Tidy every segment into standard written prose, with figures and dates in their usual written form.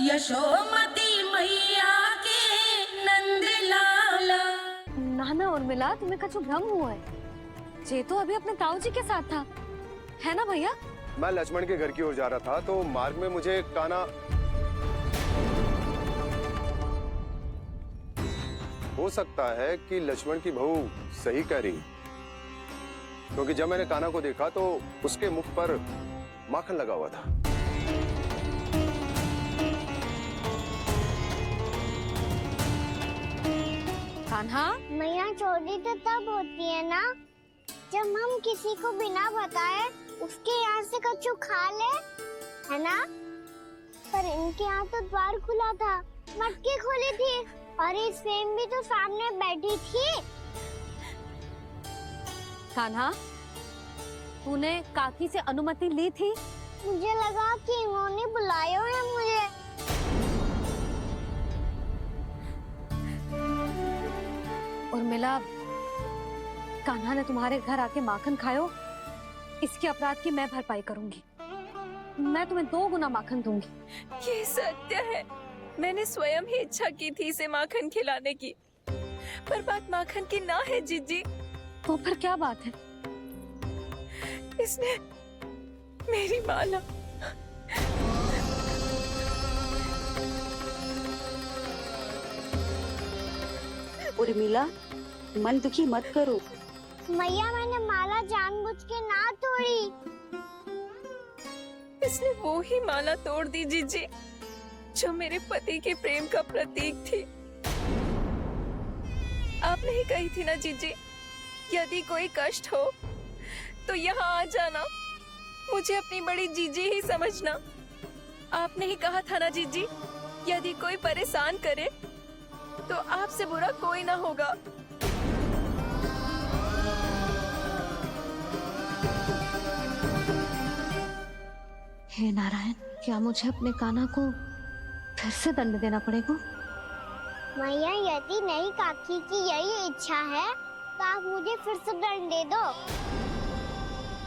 यशोमती मैया के नंद लाला। नाना उर्मिला, तुम्हें कछु भ्रम हुआ है। ये तो अभी अपने ताऊ जी के साथ था, है ना भैया? मैं लक्ष्मण के घर की ओर जा रहा था तो मार्ग में मुझे कान्हा। हो सकता है कि लक्ष्मण की बहू सही कह रही, क्योंकि जब मैंने कान्हा को देखा तो उसके मुख पर माखन लगा हुआ था। कान्हा, मैया चोरी तो तब होती है ना जब हम किसी को बिना बताए उसके यहाँ से कछु खा ले, है ना? पर इनके यहाँ तो द्वार खुला था, मटकी खोली थी और ये सेम भी तो सामने बैठी थी। कान्हा, तूने काकी से अनुमति ली थी? मुझे लगा कि इन्होंने बुलाया है मुझे। उर्मिला, कान्हा ने तुम्हारे घर आके माखन खायो, इसके अपराध की मैं भरपाई करूंगी। मैं तुम्हें 2 गुना माखन दूंगी। ये सत्य है, मैंने स्वयं ही इच्छा की थी इसे माखन खिलाने की, पर बात माखन की ना है जीजी। तो फिर क्या बात है? इसने मेरी माला। उर्मिला, मन दुखी मत करो। मैया, मैंने माला जानबूझ के ना तोड़ी। इसने वो ही माला तोड़ दी जीजी जो मेरे पति के प्रेम का प्रतीक थी। आपने ही कही थी ना जीजी, यदि कोई कष्ट हो तो यहाँ आ जाना, मुझे अपनी बड़ी जीजी ही समझना। आपने ही कहा था ना जीजी, यदि कोई परेशान करे तो आपसे बुरा कोई ना होगा। हे नारायण, क्या मुझे अपने कान्हा को फिर से दंड देना पड़ेगा? मैया, यदि नहीं काकी की यही इच्छा है तो आप मुझे फिर से दंड दे दो।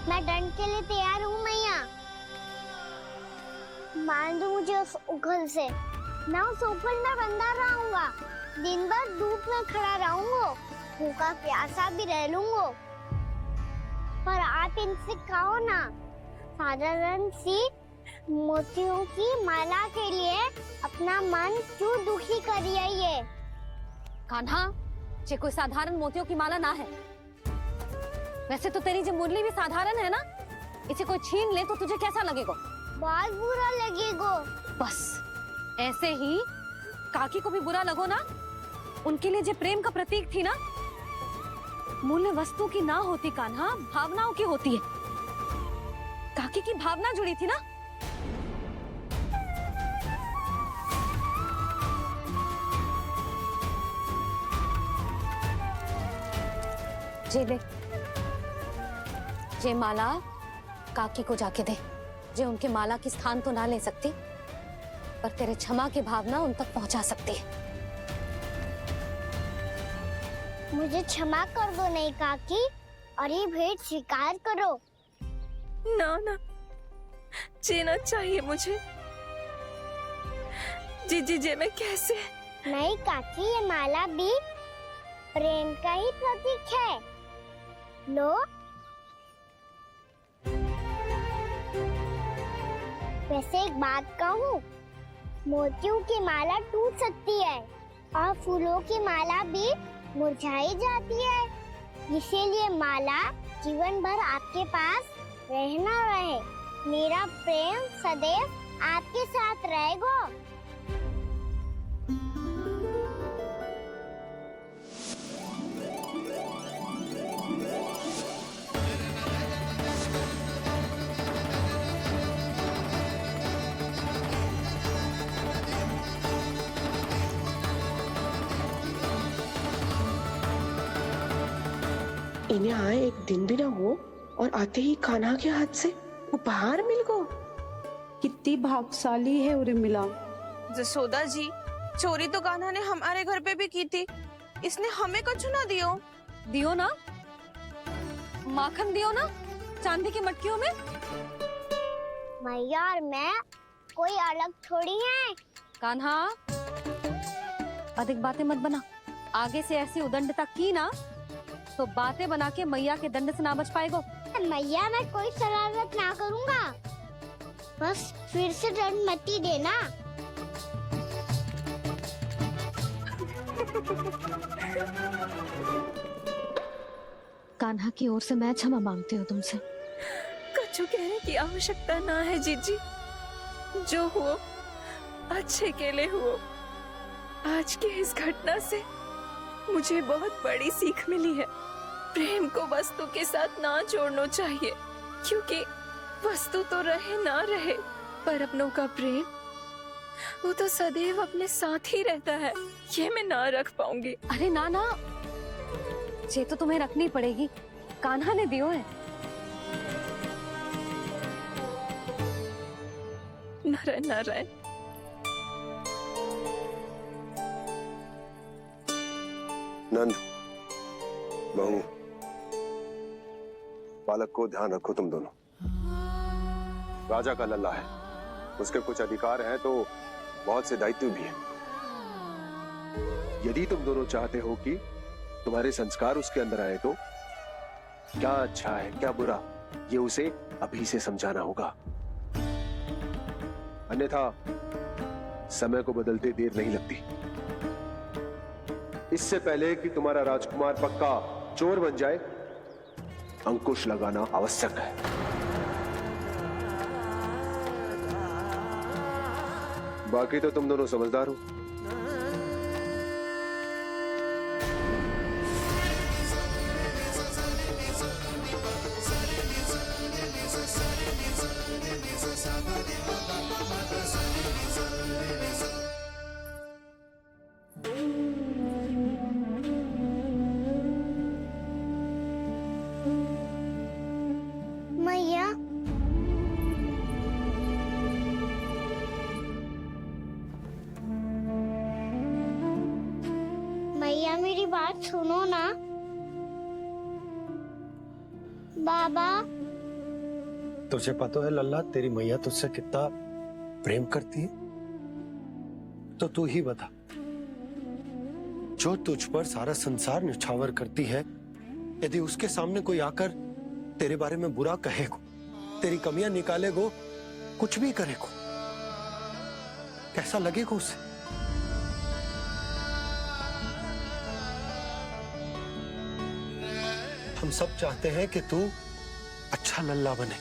मैं दंड के लिए तैयार हूँ मैया। मान दो मुझे उस उखल से, मैं उस उखल में बंधा रहूंगा, दिन भर धूप में खड़ा रहूंगा, भूखा प्यासा भी रह लूंगा। पर आप इनसे कहो ना, साधारण सी मोतियों की माला के लिए अपना मन क्यों दुखी करिए? ये कान्हा, ये कोई साधारण मोतियों की माला ना है। वैसे तो तेरी जो मुरली भी साधारण है ना, इसे कोई छीन ले तो तुझे कैसा लगेगा? बहुत बुरा लगेगा। बस ऐसे ही काकी को भी बुरा लगो ना। उनके लिए जो प्रेम का प्रतीक थी ना, मूल्य वस्तु की ना होती कान्हा, भावनाओं की होती है। काकी की भावना जुड़ी थी ना। जे ले, जे माला काकी को जाके दे। जे उनके माला की स्थान तो ना ले सकती, पर तेरे क्षमा की भावना उन तक पहुंचा सकती है। मुझे क्षमा कर दो नहीं काकी, और ये भेंट स्वीकार करो। ना ना, जीना चाहिए मुझे। जीजी जे मैं कैसे? नहीं काकी, ये माला भी प्रेम का ही प्रतीक है। लो। वैसे एक बात कहूँ, मोतियों की माला टूट सकती है और फूलों की माला भी मुरझाई जाती है, इसीलिए माला जीवन भर आपके पास रहना रहे। मेरा प्रेम सदैव आपके साथ रहेगा। इन्हें आए एक दिन भी ना हो और आते ही कान्हा के हाथ से उपहार मिल गो। कितनी भाग्यशाली है उर्मिला। जसोदा जी, चोरी तो कान्हा ने हमारे घर पे भी की थी, इसने हमें कुछ ना दियो। दियो ना, माखन दियो ना, चांदी की मटकियों में। मैया और मैं कोई अलग थोड़ी हैं। कान्हा, अधिक बातें मत बना। आगे से ऐसी उदंडता की ना तो बातें बना के मैया के दंड से ना बच पाएगो। मैया मैं कोई शरारत ना करूंगा, बस फिर से दंड मत ही देना। कान्हा की ओर से मैं क्षमा मांगती हूँ तुमसे। कछु कहने की आवश्यकता ना है जीजी, जो हुआ अच्छे के लिए हुआ। आज की इस घटना से मुझे बहुत बड़ी सीख मिली है। प्रेम को वस्तु के साथ ना जोड़ना चाहिए, क्योंकि वस्तु तो रहे ना रहे, पर अपनों का प्रेम वो तो सदैव अपने साथ ही रहता है। ये मैं ना रख पाऊंगी। अरे ना ना, ये तो तुम्हें रखनी पड़ेगी, कान्हा ने दियो है। नारायण नारायण। नंद, बहू, बालक को ध्यान रखो तुम दोनों। राजा का लल्ला है, उसके कुछ अधिकार हैं तो बहुत से दायित्व भी हैं। यदि तुम दोनों चाहते हो कि तुम्हारे संस्कार उसके अंदर आए तो क्या अच्छा है क्या बुरा, ये उसे अभी से समझाना होगा। अन्यथा समय को बदलते देर नहीं लगती। इससे पहले कि तुम्हारा राजकुमार पक्का चोर बन जाए, अंकुश लगाना आवश्यक है। बाकी तो तुम दोनों समझदार हो। मैया मैया मेरी बात सुनो ना। बाबा, तुझे पता है लल्ला, तेरी मैया तुझसे कितना प्रेम करती है? तो तू ही बता, जो तुझ पर सारा संसार न्यौछावर करती है, यदि उसके सामने कोई आकर तेरे बारे में बुरा कहेगो, तेरी कमियां निकालेगो, कुछ भी करेगो, कैसा लगेगा उसे? हम सब चाहते हैं कि तू अच्छा लल्ला बने,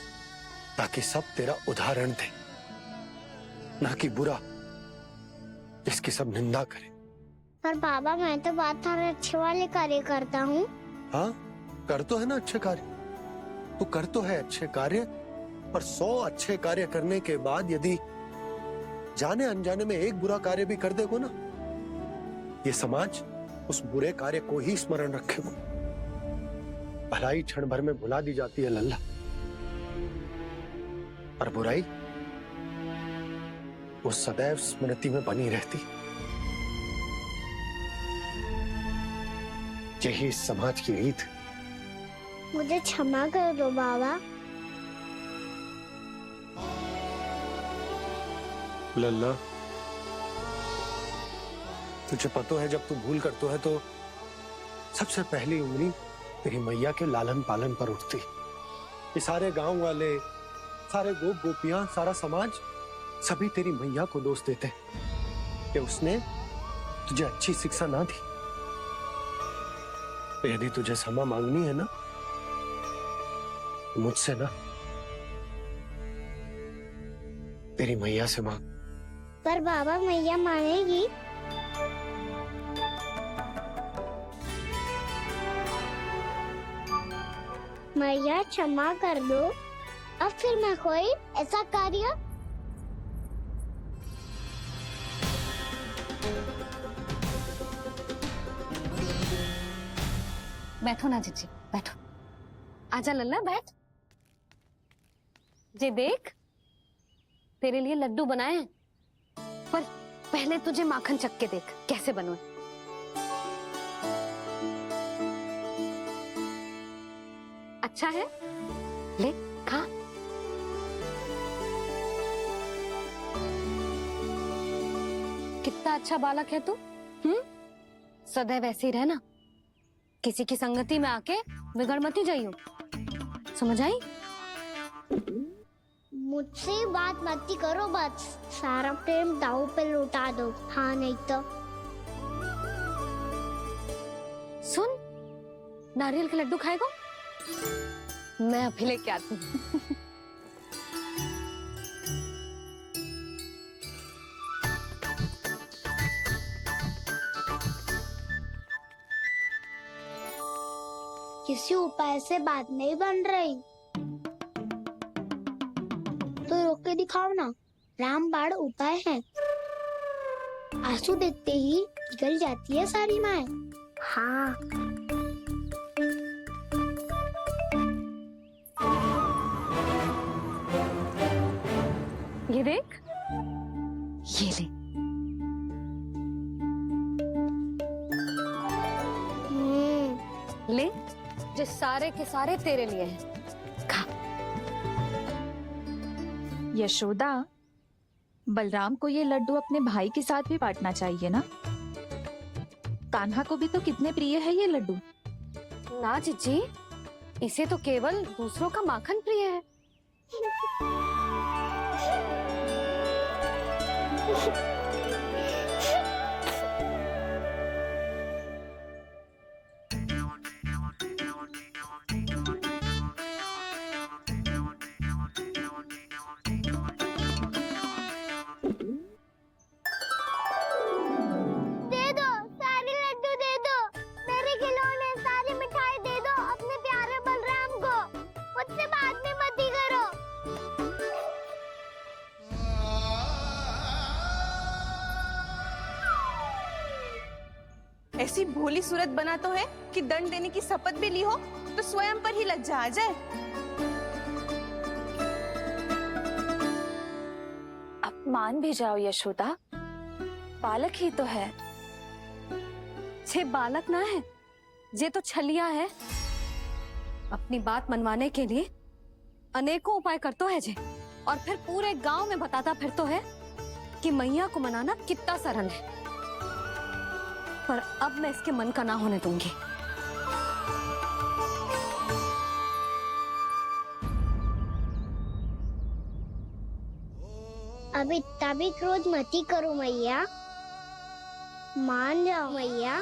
ताकि सब तेरा उदाहरण दे, ना कि बुरा जिसकी सब निंदा करे। पर बाबा मैं तो बात हर अच्छे वाले कार्य करता हूँ। हाँ, कर तो है ना अच्छे कार्य, तू कर तो है अच्छे कार्य, पर 100 अच्छे कार्य करने के बाद यदि जाने अनजाने में एक बुरा कार्य भी कर देगो ना, ये समाज उस बुरे कार्य को ही स्मरण रखेगो। भलाई क्षण भर में भुला दी जाती है लल्ला, पर बुराई वो सदैव स्मृति में बनी रहती। यही इस समाज की रीत। मुझे क्षमा कर दो बाबा। लल्ला, तुझे पता है जब तू भूल करतो है तो सबसे पहली उंगली तेरी मैया के लालन पालन पर उठती। ये सारे गांव वाले, सारे गोप गोपियां, सारा समाज सभी तेरी मैया को दोष देते कि उसने तुझे अच्छी शिक्षा ना दी। तो यदि तुझे क्षमा मांगनी है ना, मुझसे ना, तेरी मैया से मांग। पर बाबा मैया मानेगी? मैया क्षमा कर दो, अब फिर मैं कोई ऐसा कार्य। बैठो ना जीजी, बैठो। आजा लल्ला, बैठ। जे देख, तेरे लिए लड्डू बनाए हैं, पर पहले तुझे माखन चख के देख कैसे बनो। अच्छा है, ले खा। कितना अच्छा बालक है तू। सदैव ऐसे ही रहना, किसी की संगति में आके बिगड़ मती जाइयो, समझ आई? मुझसे बात मत करो, बस सारा प्रेम दाव पे लौटा दो। हाँ नहीं तो सुन, नारियल के लड्डू खाएगा? मैं अभी लेके आती हूँ। किसी उपाय से बात नहीं बन रही तो रोक के दिखाओ ना। रामबाण उपाय है, आंसू देखते ही निकल जाती है सारी माए। हाँ ये देख, ये ले। ले, जो सारे के सारे तेरे लिए हैं, खा। यशोदा, बलराम को ये लड्डू अपने भाई के साथ भी बांटना चाहिए ना। कान्हा को भी तो कितने प्रिय है ये लड्डू। ना जीजी, इसे तो केवल दूसरों का माखन प्रिय है। दे दो, सारे लड्डू दे दो, मेरे खिलौने, सारी मिठाई दे दो अपने प्यारे बलराम को। मुझसे बात में मत ही करो। ऐसी भोली सूरत बना तो है कि दंड देने की शपथ भी ली हो तो स्वयं पर ही लज्जा आ जाए। अब मान भी जाओ यशोदा, बालक ही तो है। छे बालक ना है, ये तो छलिया है। अपनी बात मनवाने के लिए अनेकों उपाय करतो है जे, और फिर पूरे गांव में बताता फिरतो है कि मैया को मनाना कितना सरल है। पर अब मैं इसके मन का ना होने दूंगी। अब इतना भी क्रोध मत ही करो मैया, मान जाओ मैया।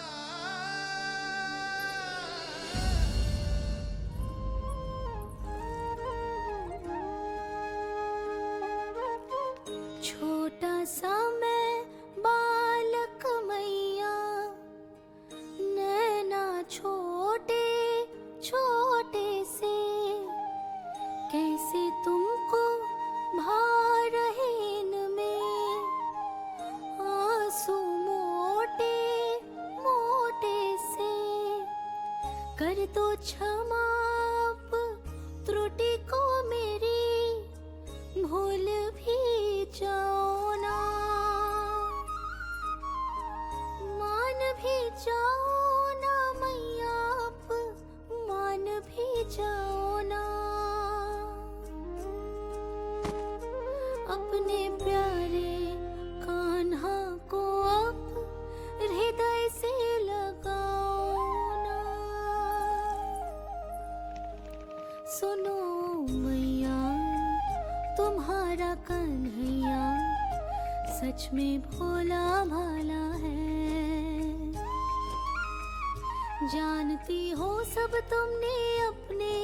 छोटा सा मैं बालक मैया, नैना छोटे छोटे से, कैसे तुमको भा रहे इनमें आंसू मोटे मोटे से। कर दो क्षमा अब त्रुटि को मेरी, भूल भी जाओ ना, मान भी जाओ ना मैया, अब मान भी जाओ ना। अपने प्यारे कान्हा को अब हृदय से लगाओ ना। सुनो मैया, तुम्हारा कन्हैया सच में भोला भाला है। जानती हो सब तुमने अपने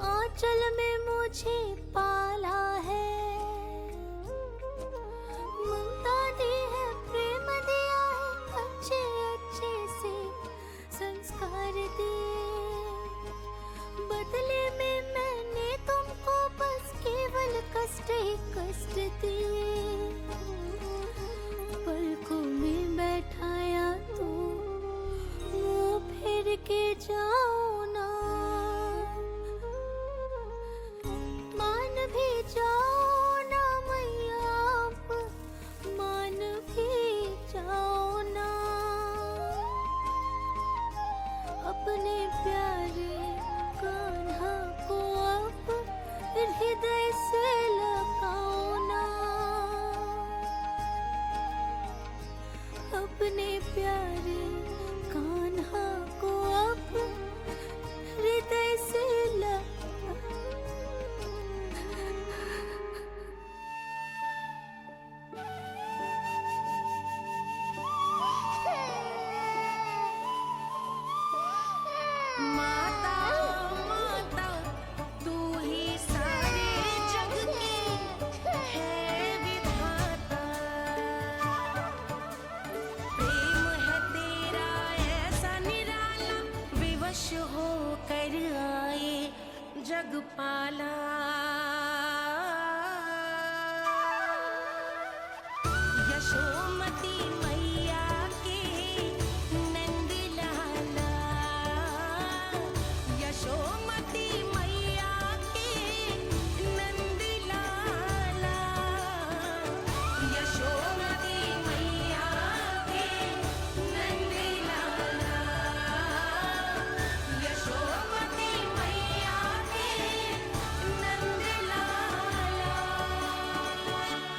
आंचल में मुझे पाला है। ममता दी है, प्रेम दिया है, अच्छे अच्छे से संस्कार दिए। बदले में मैंने तुमको बस केवल कष्ट ही कष्ट दिए। पलकों में बैठाया तो मुंह फेर के जाओ ना, मान भी जाओ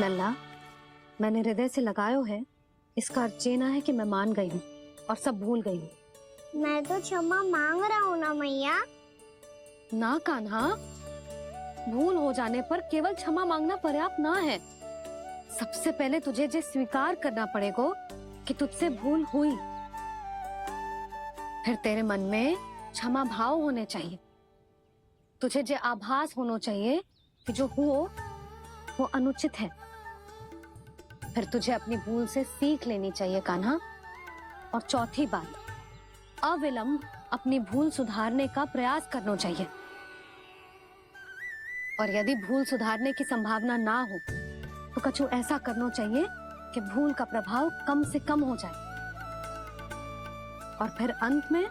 लल्ला, मैंने हृदय से लगायो है, इसका अर्थ ये ना है कि मैं मान गई हूँ और सब भूल गई हूँ। मैं तो क्षमा मांग रहा हूँ ना मैया। ना कान्हा, भूल हो जाने पर केवल क्षमा मांगना पर्याप्त ना है। सबसे पहले तुझे जे स्वीकार करना पड़ेगा कि तुझसे भूल हुई। फिर तेरे मन में क्षमा भाव होने चाहिए। तुझे जे आभास होना चाहिए कि जो हुआ वो अनुचित है। फिर तुझे अपनी भूल से सीख लेनी चाहिए कान्हा। और चौथी बात, अविलंब अपनी भूल सुधारने का प्रयास करना चाहिए। और यदि भूल सुधारने की संभावना ना हो तो कछु ऐसा करना चाहिए कि भूल का प्रभाव कम से कम हो जाए। और फिर अंत में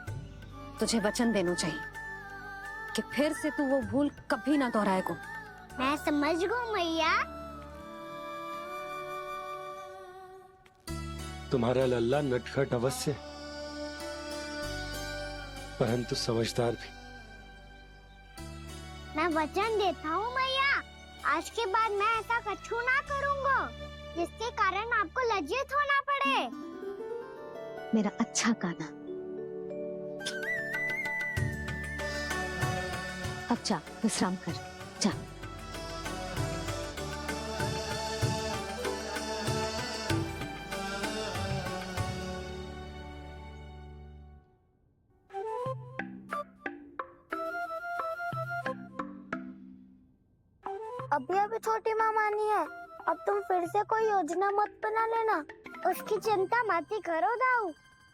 तुझे वचन देना चाहिए कि फिर से तू वो भूल कभी ना दोहराएगा। मैं समझ गई मैया। तुम्हारा लल्ला नटखट अवश्य, परंतु समझदार भी। मैं वचन देता हूँ मैया, आज के बाद मैं ऐसा कछु ना करूँगा जिसके कारण आपको लज्जित होना पड़े। मेरा अच्छा कान्हा, अब जा विश्राम कर, जा। अभी अभी छोटी माँ मानी है, अब तुम फिर से कोई योजना मत बना लेना। उसकी चिंता मत ही करो दाऊ।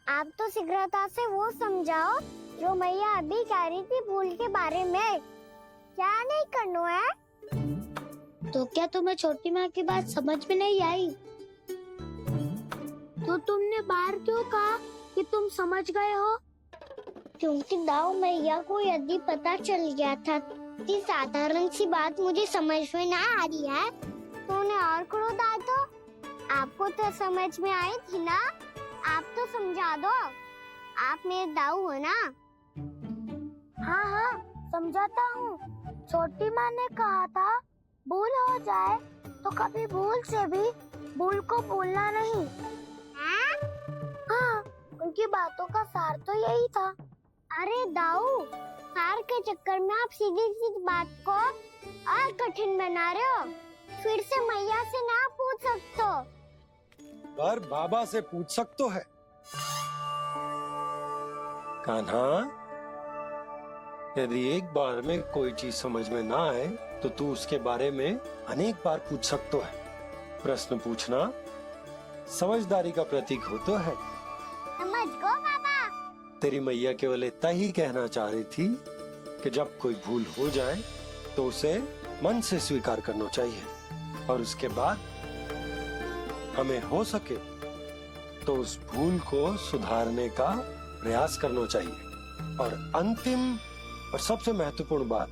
आप तो शीघ्रता से वो समझाओ जो मैया अभी कह रही थी भूल के बारे में। क्या नहीं करना है? तो क्या तुम्हें छोटी माँ की बात समझ में नहीं आई? तो तुमने बाहर क्यों कहा कि तुम समझ गए हो? क्योंकि दाऊ मैया को यदि पता चल गया था कि साधारण सी बात मुझे समझ में ना आ रही है तो उन्हें और क्रोध आया। तो आपको तो समझ में आई थी ना, आप तो समझा दो। आप मेरे दाऊ हो ना। हाँ हाँ समझाता हूँ। छोटी माँ ने कहा था भूल हो जाए तो कभी भूल से भी भूल को भूलना नहीं। हाँ उनकी बातों का सार तो यही था। अरे दाऊ, सार के चक्कर में आप सीधी सीधी बात को और कठिन बना रहे हो। फिर से मैया से ना पूछ सकते हो, पर बाबा से पूछ सकते है। कान्हा, यदि एक बार में कोई चीज समझ में ना आए तो तू उसके बारे में अनेक बार पूछ सकते है। प्रश्न पूछना समझदारी का प्रतीक होता है। समझ गो बाबा। तेरी मैया केवल इतना ही कहना चाह रही थी कि जब कोई भूल हो जाए तो उसे मन से स्वीकार करना चाहिए और उसके बाद हमें हो सके तो उस भूल को सुधारने का प्रयास करना चाहिए। और अंतिम और सबसे महत्वपूर्ण बात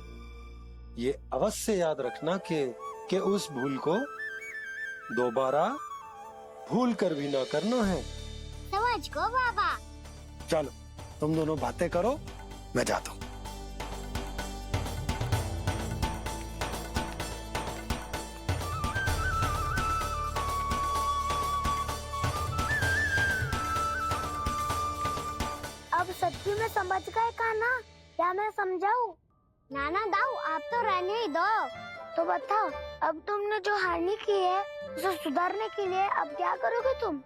ये अवश्य याद रखना कि उस भूल को दोबारा भूल कर भी ना करना है। समझ गो बाबा। चलो तुम दोनों बातें करो, मैं जाता हूँ। अब सच्ची में समझ गए कान्हा? क्या मैं समझाऊं? नाना दाऊ, आप तो रहने ही दो। तो बताओ, अब तुमने जो हानि की है उसे सुधारने के लिए अब क्या करोगे तुम?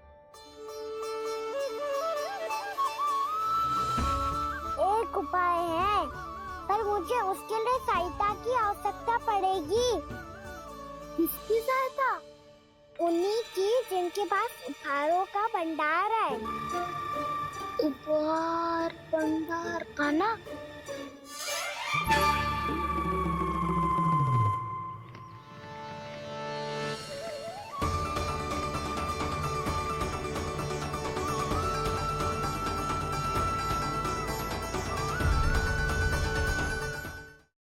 एक उपाय है, पर मुझे उसके लिए सहायता की आवश्यकता पड़ेगी। किसकी सहायता? उन्हीं की जिनके पास उपहारों का भंडार है। उपहार भंडार, कान्हा?